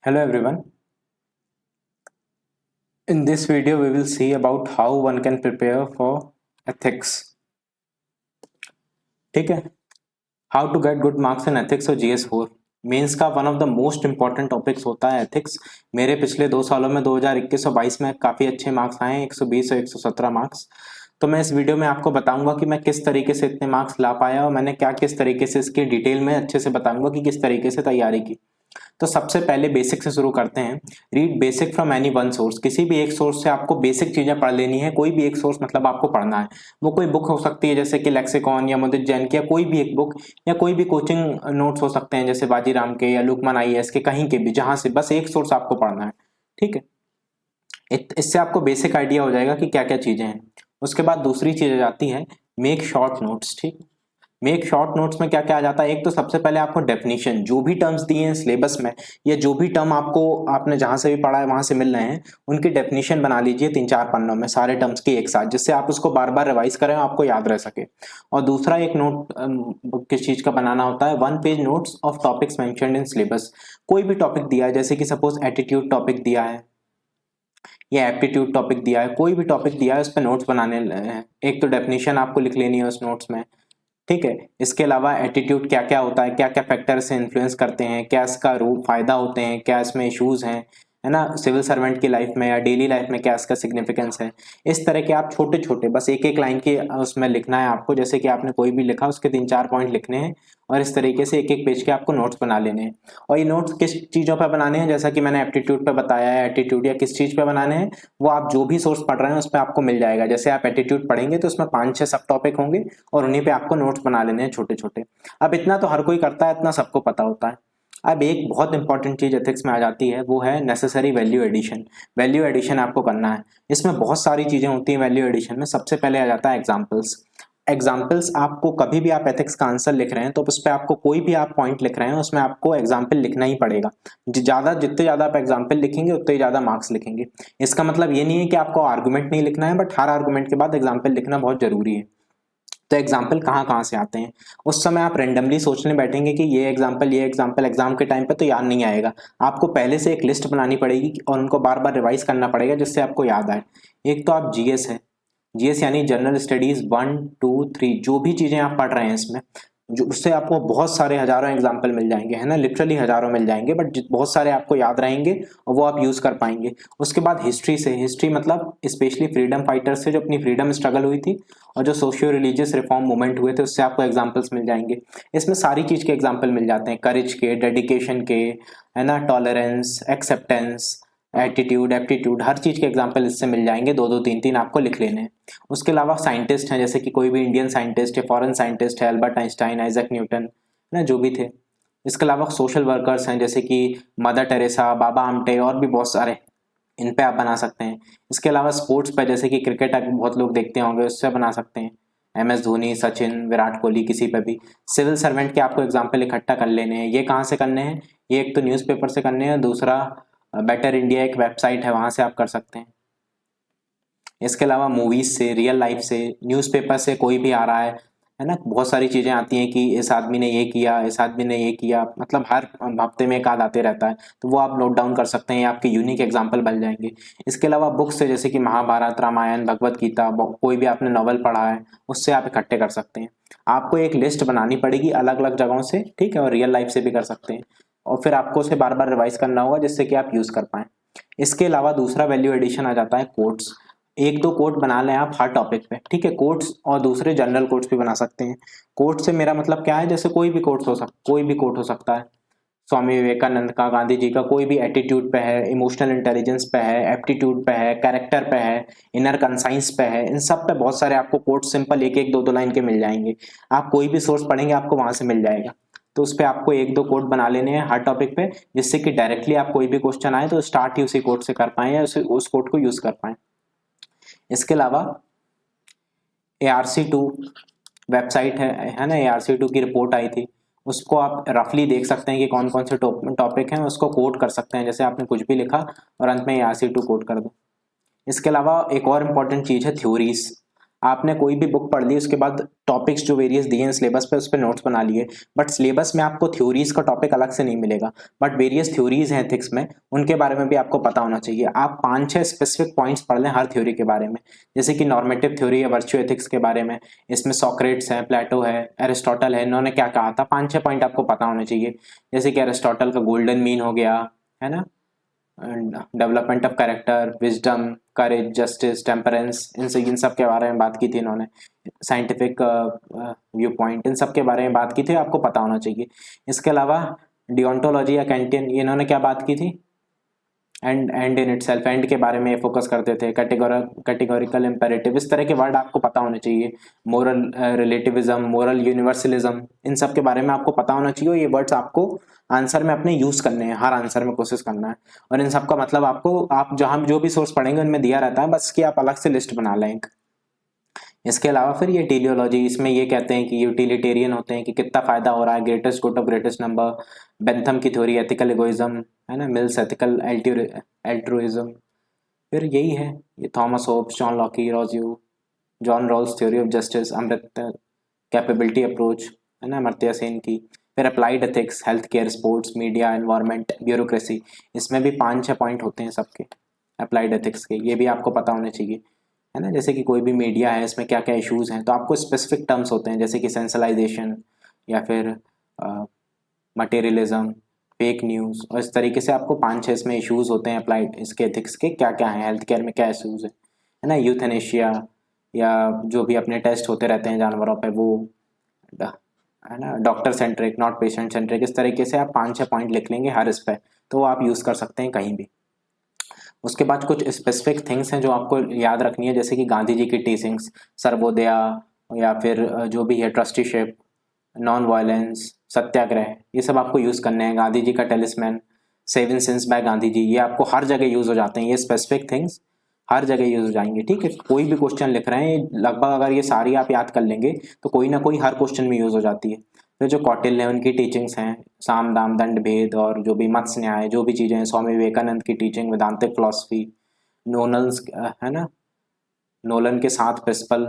Hello everyone. In this video we will see about how one can prepare for ethics. ठीक है. How to get good marks in ethics और GS4. Mains का one of the most important topics होता है ethics. मेरे पिछले 2 सालों में 2021 और 22 में काफ़ी अच्छे मार्क्स आए हैं, 120 और 117 मार्क्स. तो मैं इस वीडियो में आपको बताऊंगा कि मैं किस तरीके से इतने मार्क्स ला पाया और मैंने क्या किस तरीके से इसकी डिटेल में अच्छे से बताऊंगा कि किस तरीके से तैयारी की. तो सबसे पहले बेसिक से शुरू करते हैं. Read basic from any one source. किसी भी एक सोर्स से आपको बेसिक चीजें पढ़ लेनी है. कोई भी एक सोर्स मतलब आपको पढ़ना है. वो कोई बुक हो सकती है जैसे कि लेक्सिकॉन या मुदित जैन की, या कोई भी एक बुक, या कोई भी कोचिंग नोट्स हो सकते हैं जैसे बाजीराम के या लुकमान आईएएस के, कहीं के भी, जहां से बस एक सोर्स आपको पढ़ना है. ठीक है. इससे आपको बेसिक आइडिया हो जाएगा कि क्या क्या चीजें हैं. उसके बाद दूसरी चीज आ जाती है मेक शॉर्ट नोट्स. ठीक. मेक शॉर्ट नोट्स में क्या क्या आ जाता है. एक तो सबसे पहले आपको डेफिनेशन, जो भी टर्म्स दिए हैं सिलेबस में या जो भी टर्म आपको आपने जहां से भी पढ़ा है वहां से मिल रहे हैं, उनकी डेफिनेशन बना लीजिए 3-4 पन्नों में सारे टर्म्स की एक साथ, जिससे आप उसको बार बार रिवाइज करें और आपको याद रह सके. और दूसरा एक नोट किस चीज का बनाना होता है, 1 page notes of topics mentioned in syllabus. कोई भी टॉपिक दिया है जैसे कि सपोज एटीट्यूड टॉपिक दिया है या एप्टीट्यूड टॉपिक दिया है, कोई भी टॉपिक दिया है उस पर नोट्स बनाने हैं. एक तो डेफिनेशन आपको लिख लेनी है उस नोट्स में. ठीक है. इसके अलावा एटीट्यूड क्या क्या होता है, क्या क्या फैक्टर से इन्फ्लुएंस करते हैं, क्या इसका फायदा होते हैं, क्या इसमें इश्यूज हैं, है ना, सिविल सर्वेंट की लाइफ में या डेली लाइफ में क्या इसका सिग्निफिकेंस है. इस तरह के आप छोटे छोटे बस एक एक लाइन के उसमें लिखना है आपको. जैसे कि आपने कोई भी लिखा उसके 3-4 पॉइंट लिखने हैं और इस तरीके से एक एक पेज के आपको नोट्स बना लेने हैं. और ये नोट्स किस चीज़ों पर बनाने हैं, जैसा कि मैंने एप्टीट्यूड पर बताया है, एटीट्यूड या किस चीज़ पर बनाने हैं वो आप जो भी सोर्स पढ़ रहे हैं उस पर आपको मिल जाएगा. जैसे आप एटीट्यूड पढ़ेंगे तो उसमें 5-6 सब टॉपिक होंगे और उन्हीं पे आपको नोट्स बना लेने हैं छोटे छोटे. अब इतना तो हर कोई करता है, इतना सबको पता होता है. अब एक बहुत इंपॉर्टेंट चीज एथिक्स में आ जाती है, वो है necessary value addition. Value addition आपको करना है. इसमें बहुत सारी चीजें होती हैं वैल्यू एडिशन में. सबसे पहले आ जाता है एग्जाम्पल्स. एग्जाम्पल्स आपको कभी भी आप एथिक्स का आंसर लिख रहे हैं तो उस पर आपको कोई भी आप पॉइंट लिख रहे हैं उसमें आपको एग्जाम्पल लिखना ही पड़ेगा. जितने ज्यादा आप एग्जाम्पल लिखेंगे उतने ही ज्यादा मार्क्स लिखेंगे. इसका मतलब ये नहीं है कि आपको आर्गुमेंट नहीं लिखना है, बट हर आर्गुमेंट के बाद एग्जाम्पल लिखना बहुत जरूरी है. तो एग्जाम्पल कहाँ कहाँ से आते हैं, उस समय आप रेंडमली सोचने बैठेंगे कि ये एग्जाम्पल एग्जाम के टाइम पे तो याद नहीं आएगा. आपको पहले से एक लिस्ट बनानी पड़ेगी और उनको बार बार रिवाइज करना पड़ेगा जिससे आपको याद आए. एक तो आप जीएस है, जीएस यानी जनरल स्टडीज 1, 2, 3, जो भी चीजें आप पढ़ रहे हैं इसमें, जो उससे आपको बहुत सारे हजारों एग्जाम्पल मिल जाएंगे, है ना, लिटरली हजारों मिल जाएंगे, बट बहुत सारे आपको याद रहेंगे और वो आप यूज कर पाएंगे. उसके बाद हिस्ट्री से, हिस्ट्री मतलब स्पेशली फ्रीडम फाइटर्स से जो अपनी फ्रीडम स्ट्रगल हुई थी और जो सोशियो रिलीजियस रिफॉर्म मूवमेंट हुए थे उससे आपको एग्जाम्पल्स मिल जाएंगे. इसमें सारी चीज के एग्जाम्पल मिल जाते हैं, करेज के, डेडिकेशन के, है ना, टॉलरेंस, एक्सेप्टेंस, एटीट्यूड, एप्टीट्यूड, हर चीज के एग्जाम्पल इससे मिल जाएंगे. 2-2, 3-3 आपको लिख लेने हैं. उसके अलावा साइंटिस्ट हैं जैसे कि कोई भी इंडियन साइंटिस्ट है, फॉरेन साइंटिस्ट है, अल्बर्ट आइंस्टाइन, आइजक न्यूटन, ना, जो भी थे. इसके अलावा सोशल वर्कर्स हैं जैसे कि मदर टेरेसा, बाबा आमटे और भी बहुत सारे, इन पे आप बना सकते हैं. इसके अलावा स्पोर्ट्स पे जैसे कि क्रिकेट बहुत लोग देखते होंगे, उससे बना सकते हैं. MS धोनी, सचिन, विराट कोहली, किसी पे भी. सिविल सर्वेंट के आपको एग्जाम्पल इकट्ठा कर लेने हैं. ये कहाँ से करने हैं, ये एक तो न्यूज़पेपर से करने हैं, दूसरा बेटर इंडिया एक वेबसाइट है वहां से आप कर सकते हैं. इसके अलावा मूवीज से, रियल लाइफ से, न्यूज़पेपर से कोई भी आ रहा है ना, बहुत सारी चीजें आती हैं कि इस आदमी ने ये किया, इस आदमी ने ये किया, मतलब हर हफ्ते में एक आध आते रहता है, तो वो आप नोट डाउन कर सकते हैं, आपके यूनिक एग्जाम्पल बन जाएंगे. इसके अलावा बुक्स से जैसे कि महाभारत, रामायण, भगवत गीता, कोई भी आपने नॉवल पढ़ा है उससे आप इकट्ठे कर सकते हैं. आपको एक लिस्ट बनानी पड़ेगी अलग अलग जगहों से, ठीक है, और रियल लाइफ से भी कर सकते हैं. और फिर आपको उसे बार बार रिवाइज करना होगा जिससे कि आप यूज कर पाए. इसके अलावा दूसरा वैल्यू एडिशन आ जाता है कोट्स. 1-2 कोट बना लें आप हर टॉपिक पे, ठीक है. कोट्स और दूसरे जनरल कोट्स भी बना सकते हैं. कोट से मेरा मतलब क्या है, जैसे कोई भी कोट हो सकता है. स्वामी विवेकानंद का, गांधी जी का, कोई भी एटीट्यूड पे है, इमोशनल इंटेलिजेंस पे है, एप्टीट्यूड पे है, कैरेक्टर पे है, इनर कंसाइंस पे है, इन सब पे बहुत सारे आपको कोट सिंपल 1-1, 2-2 लाइन के मिल जाएंगे. आप कोई भी सोर्स पढ़ेंगे आपको वहां से मिल जाएगा. तो उस पर आपको 1-2 कोट बना लेने हैं हर टॉपिक पे, जिससे कि डायरेक्टली आप कोई भी क्वेश्चन आए तो स्टार्ट ही उसी कोट से कर पाए या उस कोट को यूज कर पाए. इसके अलावा ARC2 वेबसाइट है ना, ARC2 की रिपोर्ट आई थी, उसको आप रफली देख सकते हैं कि कौन कौन से टॉपिक हैं, उसको कोट कर सकते हैं. जैसे आपने कुछ भी लिखा और अंत में ARC2 कोट कर दो. इसके अलावा एक और इम्पॉर्टेंट चीज़ है थ्योरीज. आपने कोई भी बुक पढ़ ली, उसके बाद टॉपिक्स जो वेरियस दिए हैं सिलेबस पे उस पर नोट्स बना लिए, बट सिलेबस में आपको थ्योरीज का टॉपिक अलग से नहीं मिलेगा, बट वेरियस थ्योरीज हैं एथिक्स में, उनके बारे में भी आपको पता होना चाहिए। आप 5-6 स्पेसिफिक पॉइंट्स पढ़ लें हर थ्योरी के बारे में, जैसे कि नॉर्मेटिव थ्योरी या वर्च्यू एथिक्स के बारे में, इसमें सॉक्रेट्स है, प्लेटो है, एरिस्टोटल है, इन्होंने क्या कहा था, 5-6 पॉइंट आपको पता होने चाहिए। जैसे कि एरिस्टोटल का गोल्डन मीन हो गया, है ना, development of character, wisdom, courage, justice, temperance, इन सब के बारे में बात की थी इन्होंने, साइंटिफिक व्यू पॉइंट, इन सब के बारे में बात की थी, आपको पता होना चाहिए। इसके अलावा डिओन्टोलॉजी या कैंटियन, ये इन्होंने क्या बात की थी, एंड इन इटसेल्फ, एंड के बारे में फोकस करते थे, कैटेगोरिकल इम्पेरेटिव, इस तरह के वर्ड आपको पता होने चाहिए, मोरल रिलेटिविज्म, मोरल यूनिवर्सलिज्म, इन सब के बारे में आपको पता होना चाहिए। ये वर्ड्स आपको आंसर में अपने यूज करने हैं, हर आंसर में कोशिश करना है, और इन सब का मतलब आपको, आप जहां जो भी सोर्स पढ़ेंगे उनमें दिया रहता है, बस कि आप अलग से लिस्ट बना लें। इसके अलावा फिर ये टेलियोलॉजी, इसमें ये कहते हैं कि यूटिलिटेरियन होते हैं, कि कितना फायदा हो रहा है, greatest good of greatest number, Bentham की थ्योरी एथिकल इगोइज्म, है ना, मिल्स एथिकल एल्ट्रुइज्म, फिर यही है ये Thomas Hobbes, John Locke, Rousseau, John Rawls theory of justice, अमृत कैपेबिलिटी अप्रोच, है ना, अमर्त्य सेन की, फिर applied ethics, health care, sports, media, environment, bureaucracy, इसमें भी 5-6 पॉइंट होते हैं सबके अप्लाइड एथिक्स के, ये भी आपको पता होने चाहिए, है ना। जैसे कि कोई भी मीडिया है, इसमें क्या क्या इश्यूज हैं, तो आपको स्पेसिफिक टर्म्स होते हैं, जैसे कि सेंसलाइजेशन, या फिर मटेरियलिज्म, फेक न्यूज़, और इस तरीके से आपको 5-6 इसमें इश्यूज होते हैं अप्लाइड इसके एथिक्स के, क्या क्या हैं, हेल्थ केयर में क्या इश्यूज है ना, यूथेनेशिया, या जो भी अपने टेस्ट होते रहते हैं जानवरों पे वो, है ना, doctor centric, not patient centric, इस तरीके से आप 5-6 पॉइंट लिख लेंगे हर इस पे, तो वो आप यूज़ कर सकते हैं कहीं भी। उसके बाद कुछ स्पेसिफिक थिंग्स हैं जो आपको याद रखनी है, जैसे कि गांधी जी की टीचिंग्स, सर्वोदया, या फिर जो भी है ट्रस्टीशिप, नॉन वायलेंस, सत्याग्रह, ये सब आपको यूज़ करने हैं। गांधी जी का टेलिस्मैन, 7 सिंस बाय गांधी जी, ये आपको हर जगह यूज़ हो जाते हैं, ये स्पेसिफिक थिंग्स हर जगह यूज़ हो जाएंगे, ठीक है। कोई भी क्वेश्चन लिख रहे हैं लगभग, अगर ये सारी आप याद कर लेंगे तो कोई ना कोई हर क्वेश्चन में यूज़ हो जाती है। फिर जो कौटिल्य है उनकी टीचिंग्स हैं, साम दाम दंड भेद, और जो भी मत्स्य न्याय, जो भी चीज़ें हैं, स्वामी विवेकानंद की टीचिंग, वेदांतिक फिलॉसफी, नोनल्स, है ना, नोलन के 7 प्रिंसिपल,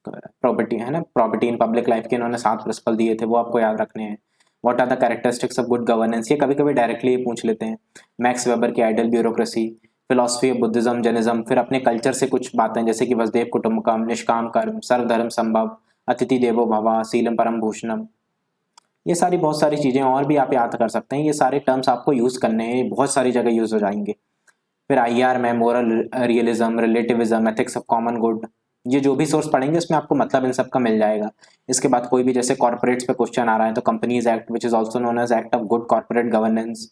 प्रॉपर्टी, है ना, प्रॉपर्टी इन पब्लिक लाइफ के इन्होंने 7 प्रिंसिपल दिए थे, वो आपको याद रखने हैं। What are the characteristics of good governance, ये कभी कभी डायरेक्टली पूछ लेते हैं। मैक्स वेबर की ideal bureaucracy, philosophy of Buddhism, Jainism, फिर अपने कल्चर से कुछ बातें, जैसे कि वसुदेव कुटुंबकम, निष्काम कर्म, सर्वधर्म संभव, अतिथि देवो भव, सीलम परम भूषणम, ये सारी बहुत सारी चीज़ें और भी आप याद कर सकते हैं। ये सारे टर्म्स आपको यूज़ करने हैं, बहुत सारी जगह यूज़ हो जाएंगे। फिर आईआर में moral realism, relativism, ethics of common good, ये जो भी सोर्स पढ़ेंगे उसमें आपको मतलब इन सब का मिल जाएगा। इसके बाद कोई भी जैसे कॉर्पोरेट्स पे क्वेश्चन आ रहा है तो companies act, which is also known as act of good corporate governance,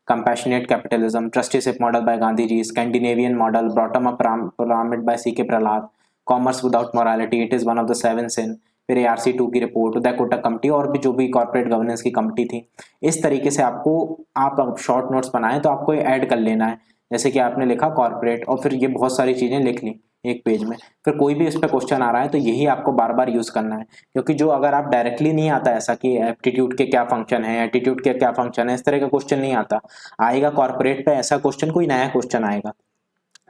compassionate capitalism, trusteeship model by Gandhi ji, Scandinavian model, bottom up pyramid by C K Prahalad, commerce without morality, it is one of the 7 sin, फिर ARC 2 की report, Uday Kotak committee, और भी जो भी corporate governance की committee थी। इस तरीके से आपको, आप शॉर्ट नोट्स बनाएं तो आपको ऐड कर लेना है, जैसे कि आपने लिखा कॉर्पोरेट, और फिर ये बहुत सारी चीज़ें लिख ली एक पेज में, फिर कोई भी इस पर क्वेश्चन आ रहा है तो यही आपको बार बार यूज़ करना है, क्योंकि जो अगर आप डायरेक्टली नहीं आता ऐसा कि एप्टीट्यूड के क्या फंक्शन है, एटीट्यूड के क्या फंक्शन है, इस तरह का क्वेश्चन नहीं आता, आएगा कॉर्पोरेट पे ऐसा क्वेश्चन, कोई नया क्वेश्चन आएगा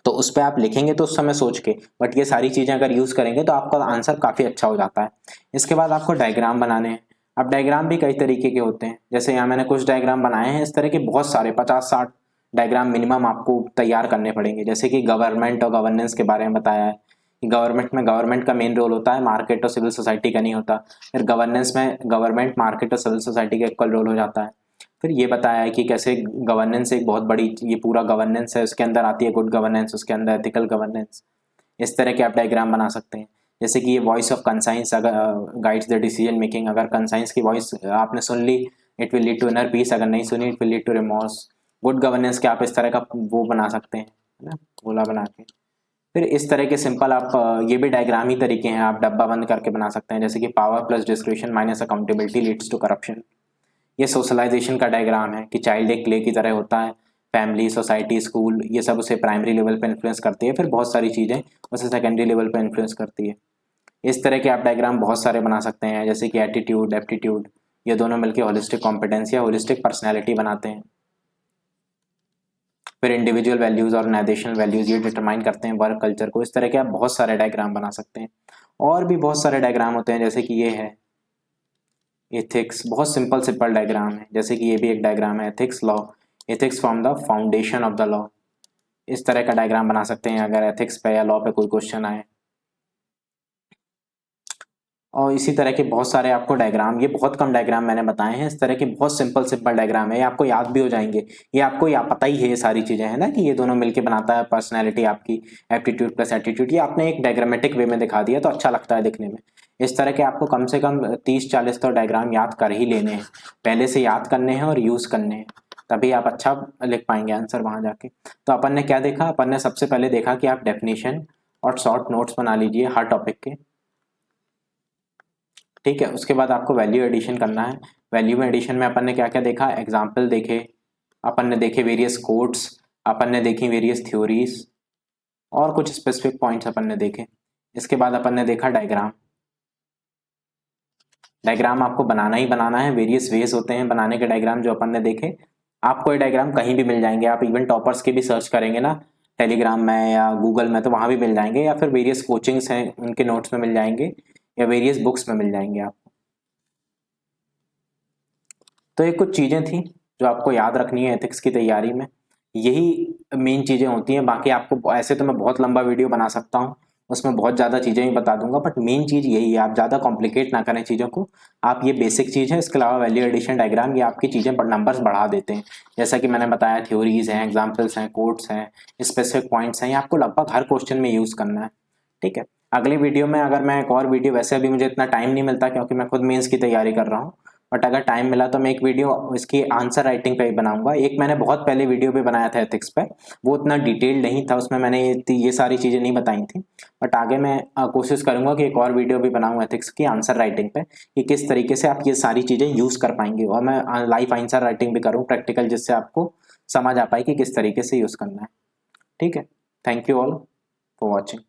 तो उस पर आप लिखेंगे तो उस समय सोच के, बट ये सारी चीज़ें अगर यूज़ करेंगे तो आपका आंसर काफ़ी अच्छा हो जाता है। इसके बाद आपको डायग्राम बनाने हैं। अब डायग्राम भी कई तरीके के होते हैं, जैसे यहाँ मैंने कुछ डायग्राम बनाए हैं, इस तरह के बहुत सारे 50-60 डायग्राम मिनिमम आपको तैयार करने पड़ेंगे। जैसे कि गवर्नमेंट और गवर्नेंस के बारे में बताया है कि गवर्नमेंट में गवर्नमेंट का मेन रोल होता है, मार्केट और सिविल सोसाइटी का नहीं होता। फिर गवर्नेंस में गवर्नमेंट, मार्केट और सिविल सोसाइटी का इक्वल रोल हो जाता है। फिर ये बताया है कि कैसे गवर्नेंस एक बहुत बड़ी, ये पूरा गवर्नेंस है, उसके अंदर आती है गुड गवर्नेंस, उसके अंदर एथिकल गवर्नेंस, इस तरह के आप डायग्राम बना सकते हैं। जैसे कि ये वॉइस ऑफ कंसाइंस अगर गाइड्स द डिसीजन मेकिंग, अगर कंसाइंस की वॉइस आपने सुन ली it will lead to inner peace, अगर नहीं सुनी it will lead to remorse. Good governance के आप इस तरह का वो बना सकते हैं, है ना, गोला बना के। फिर इस तरह के सिंपल आप ये भी डायग्राम ही तरीके हैं, आप डब्बा बंद करके बना सकते हैं, जैसे कि power plus description minus accountability leads to corruption. ये सोशलाइजेशन का डायग्राम है कि चाइल्ड एक क्ले की तरह होता है, फैमिली, सोसाइटी, स्कूल, ये सब उसे प्राइमरी लेवल पे इन्फ्लुएंस करती है, फिर बहुत सारी चीज़ें उसे सेकेंडरी लेवल पे इन्फ्लुएंस करती है। इस तरह के आप डायग्राम बहुत सारे बना सकते हैं, जैसे कि एटीट्यूड, एप्टीट्यूड, ये दोनों मिलकर होलिस्टिक कॉम्पिटेंस या होलिस्टिक पर्सनैलिटी बनाते हैं। फिर इंडिविजुअल वैल्यूज़ और ऑर्गेनाइजेशनल वैल्यूज़ ये डिटरमाइन करते हैं वर्क कल्चर को। इस तरह के आप बहुत सारे डायग्राम बना सकते हैं। और भी बहुत सारे डायग्राम होते हैं, जैसे कि ये है एथिक्स, बहुत सिंपल सिंपल डायग्राम है। जैसे कि ये भी एक डायग्राम है, ethics law, ethics from the foundation of the law. इस तरह का डायग्राम बना सकते हैं अगर एथिक्स पे या लॉ पे कोई क्वेश्चन आए। और इसी तरह के बहुत सारे आपको डायग्राम, ये बहुत कम डायग्राम मैंने बताए हैं, इस तरह के बहुत सिंपल सिंपल डायग्राम है, ये आपको याद भी हो जाएंगे। ये आपको या पता ही है ये सारी चीज़ें, है ना, कि ये दोनों मिलके बनाता है पर्सनैलिटी आपकी, एप्टीट्यूड प्लस एटीट्यूड। ये आपने एक डायग्रामेटिक वे में दिखा दिया तो अच्छा लगता है दिखने में। इस तरह के आपको कम से कम 30-40 तो डायग्राम याद कर ही लेने हैं, पहले से याद करने हैं और यूज़ करने हैं, तभी आप अच्छा लिख पाएंगे आंसर वहाँ जाके। तो अपन ने क्या देखा, अपन ने सबसे पहले देखा कि आप डेफिनेशन और शॉर्ट नोट्स बना लीजिए हर टॉपिक के, ठीक है। उसके बाद आपको वैल्यू एडिशन करना है। वैल्यू एडिशन में अपन ने क्या क्या देखा, एग्जाम्पल देखे, अपन ने देखे वेरियस कोड्स, अपन ने देखी वेरियस थ्योरीज और कुछ स्पेसिफिक पॉइंट्स अपन ने देखे। इसके बाद अपन ने देखा डायग्राम। डायग्राम आपको बनाना ही बनाना है, वेरियस वेज होते हैं बनाने के डायग्राम जो अपन ने देखे। आपको ये डायग्राम कहीं भी मिल जाएंगे, आप इवन टॉपर्स के भी सर्च करेंगे ना टेलीग्राम में या गूगल में, तो वहाँ भी मिल जाएंगे, या फिर वेरियस कोचिंग्स हैं उनके नोट्स में मिल जाएंगे, या वेरियस बुक्स में मिल जाएंगे आपको। तो ये कुछ चीज़ें थी जो आपको याद रखनी है एथिक्स की तैयारी में, यही मेन चीज़ें होती हैं। बाकी आपको ऐसे तो मैं बहुत लंबा वीडियो बना सकता हूँ, उसमें बहुत ज़्यादा चीज़ें ही बता दूंगा, बट मेन चीज़ यही है, आप ज़्यादा कॉम्प्लिकेट ना करें चीज़ों को। आप ये बेसिक चीज़ है, इसके अलावा वैल्यू एडिशन डायग्राम ये आपकी चीज़ें नंबर्स बढ़ा देते हैं। जैसा कि मैंने बताया, थ्योरीज हैं, एग्जाम्पल्स हैं, कोड्स हैं, स्पेसिफिक पॉइंट्स हैं, ये आपको लगभग हर क्वेश्चन में यूज़ करना है, ठीक है। अगली वीडियो में अगर मैं एक और वीडियो, वैसे अभी मुझे इतना टाइम नहीं मिलता क्योंकि मैं खुद मेंस की तैयारी कर रहा हूँ, बट अगर टाइम मिला तो मैं एक वीडियो इसकी आंसर राइटिंग पे ही बनाऊंगा। एक मैंने बहुत पहले वीडियो पे बनाया था एथिक्स पे, वो उतना डिटेल नहीं था, उसमें मैंने ये सारी चीज़ें नहीं बताई थी, बट आगे मैं कोशिश करूंगा कि एक और वीडियो भी बनाऊँ एथिक्स की आंसर राइटिंग पे, कि किस तरीके से आप ये सारी चीज़ें यूज़ कर पाएंगे, और मैं लाइव आंसर राइटिंग भी करूँ प्रैक्टिकल, जिससे आपको समझ आ पाए कि किस तरीके से यूज़ करना है, ठीक है। Thank you all for watching.